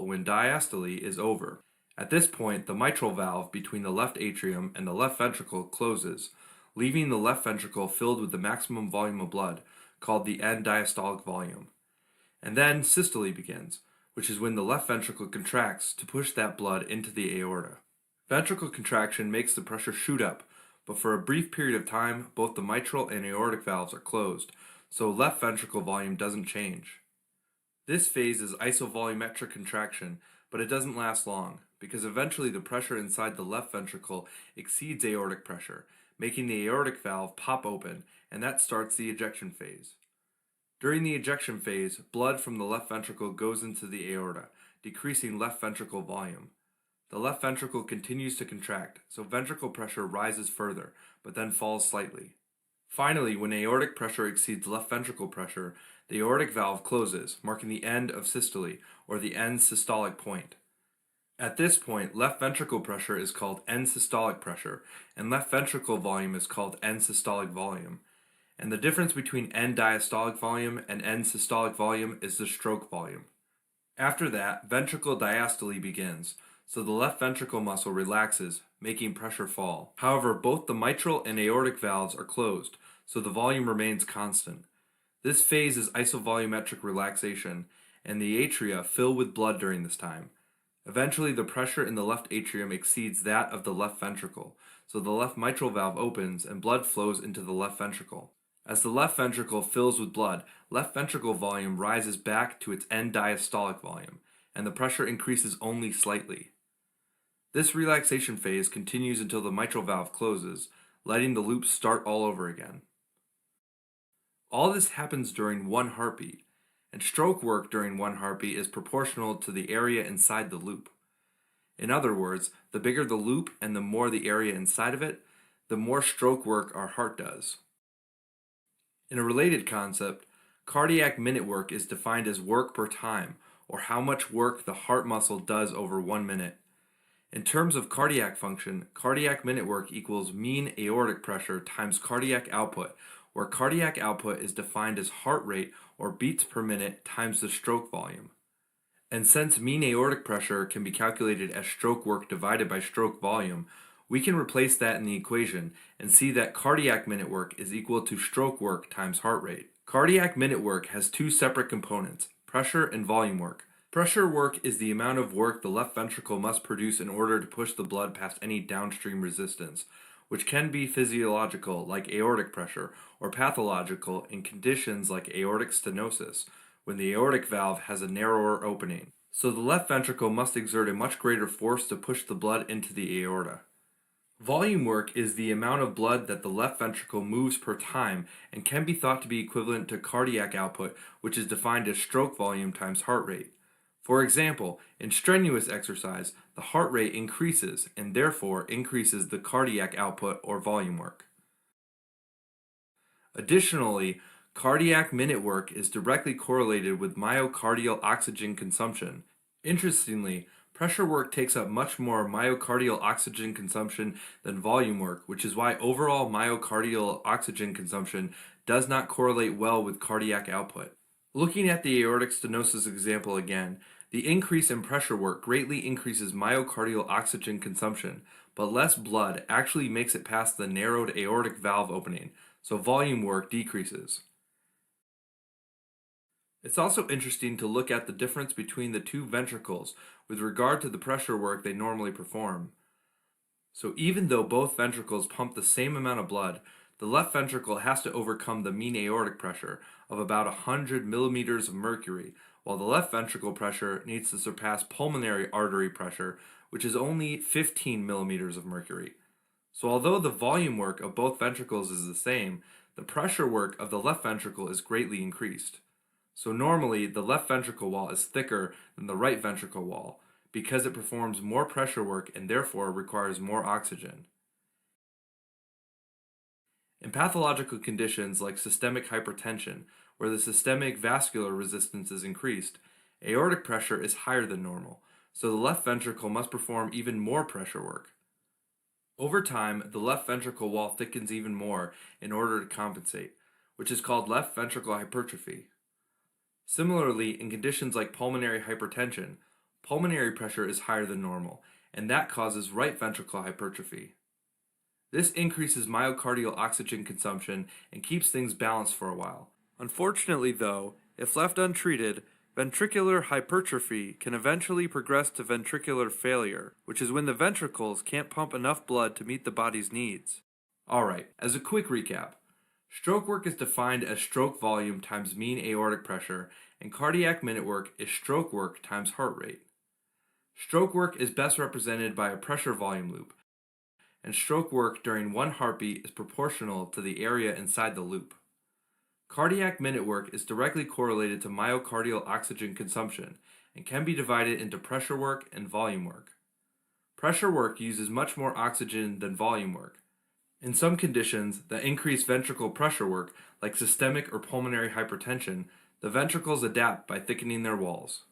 ventricle when diastole is over. At this point, the mitral valve between the left atrium and the left ventricle closes, leaving the left ventricle filled with the maximum volume of blood, called the end diastolic volume. And then systole begins, which is when the left ventricle contracts to push that blood into the aorta. Ventricle contraction makes the pressure shoot up, but for a brief period of time, both the mitral and aortic valves are closed, so left ventricle volume doesn't change. This phase is isovolumetric contraction, but it doesn't last long, because eventually the pressure inside the left ventricle exceeds aortic pressure, making the aortic valve pop open, and that starts the ejection phase. During the ejection phase, blood from the left ventricle goes into the aorta, decreasing left ventricle volume. The left ventricle continues to contract, so ventricle pressure rises further, but then falls slightly. Finally, when aortic pressure exceeds left ventricle pressure, the aortic valve closes, marking the end of systole, or the end systolic point. At this point, left ventricle pressure is called end systolic pressure, and left ventricle volume is called end systolic volume. And the difference between end diastolic volume and end systolic volume is the stroke volume. After that, ventricle diastole begins, so the left ventricle muscle relaxes, making pressure fall. However, both the mitral and aortic valves are closed, so the volume remains constant. This phase is isovolumetric relaxation, and the atria fill with blood during this time. Eventually, the pressure in the left atrium exceeds that of the left ventricle, so the left mitral valve opens and blood flows into the left ventricle. As the left ventricle fills with blood, left ventricle volume rises back to its end diastolic volume, and the pressure increases only slightly. This relaxation phase continues until the mitral valve closes, letting the loop start all over again. All this happens during one heartbeat, and stroke work during one heartbeat is proportional to the area inside the loop. In other words, the bigger the loop and the more the area inside of it, the more stroke work our heart does. In a related concept, cardiac minute work is defined as work per time, or how much work the heart muscle does over 1 minute. In terms of cardiac function, cardiac minute work equals mean aortic pressure times cardiac output, where cardiac output is defined as heart rate or beats per minute times the stroke volume. And since mean aortic pressure can be calculated as stroke work divided by stroke volume, we can replace that in the equation and see that cardiac minute work is equal to stroke work times heart rate. Cardiac minute work has two separate components, pressure and volume work. Pressure work is the amount of work the left ventricle must produce in order to push the blood past any downstream resistance, which can be physiological like aortic pressure or pathological in conditions like aortic stenosis, when the aortic valve has a narrower opening. So the left ventricle must exert a much greater force to push the blood into the aorta. Volume work is the amount of blood that the left ventricle moves per time and can be thought to be equivalent to cardiac output, which is defined as stroke volume times heart rate. For example, in strenuous exercise, the heart rate increases and therefore increases the cardiac output or volume work. Additionally, cardiac minute work is directly correlated with myocardial oxygen consumption. Interestingly, pressure work takes up much more myocardial oxygen consumption than volume work, which is why overall myocardial oxygen consumption does not correlate well with cardiac output. Looking at the aortic stenosis example again, the increase in pressure work greatly increases myocardial oxygen consumption, but less blood actually makes it past the narrowed aortic valve opening, so volume work decreases. It's also interesting to look at the difference between the two ventricles with regard to the pressure work they normally perform. So even though both ventricles pump the same amount of blood, the left ventricle has to overcome the mean aortic pressure of about 100 millimeters of mercury, while the left ventricle pressure needs to surpass pulmonary artery pressure, which is only 15 millimeters of mercury. So although the volume work of both ventricles is the same, the pressure work of the left ventricle is greatly increased. So normally, the left ventricle wall is thicker than the right ventricle wall because it performs more pressure work and therefore requires more oxygen. In pathological conditions like systemic hypertension, where the systemic vascular resistance is increased, aortic pressure is higher than normal, so the left ventricle must perform even more pressure work. Over time, the left ventricle wall thickens even more in order to compensate, which is called left ventricle hypertrophy. Similarly, in conditions like pulmonary hypertension, pulmonary pressure is higher than normal, and that causes right ventricle hypertrophy. This increases myocardial oxygen consumption and keeps things balanced for a while. Unfortunately, though, if left untreated, ventricular hypertrophy can eventually progress to ventricular failure, which is when the ventricles can't pump enough blood to meet the body's needs. Alright, as a quick recap, stroke work is defined as stroke volume times mean aortic pressure, and cardiac minute work is stroke work times heart rate. Stroke work is best represented by a pressure volume loop, and stroke work during one heartbeat is proportional to the area inside the loop. Cardiac minute work is directly correlated to myocardial oxygen consumption and can be divided into pressure work and volume work. Pressure work uses much more oxygen than volume work. In some conditions that increase ventricle pressure work, like systemic or pulmonary hypertension, the ventricles adapt by thickening their walls.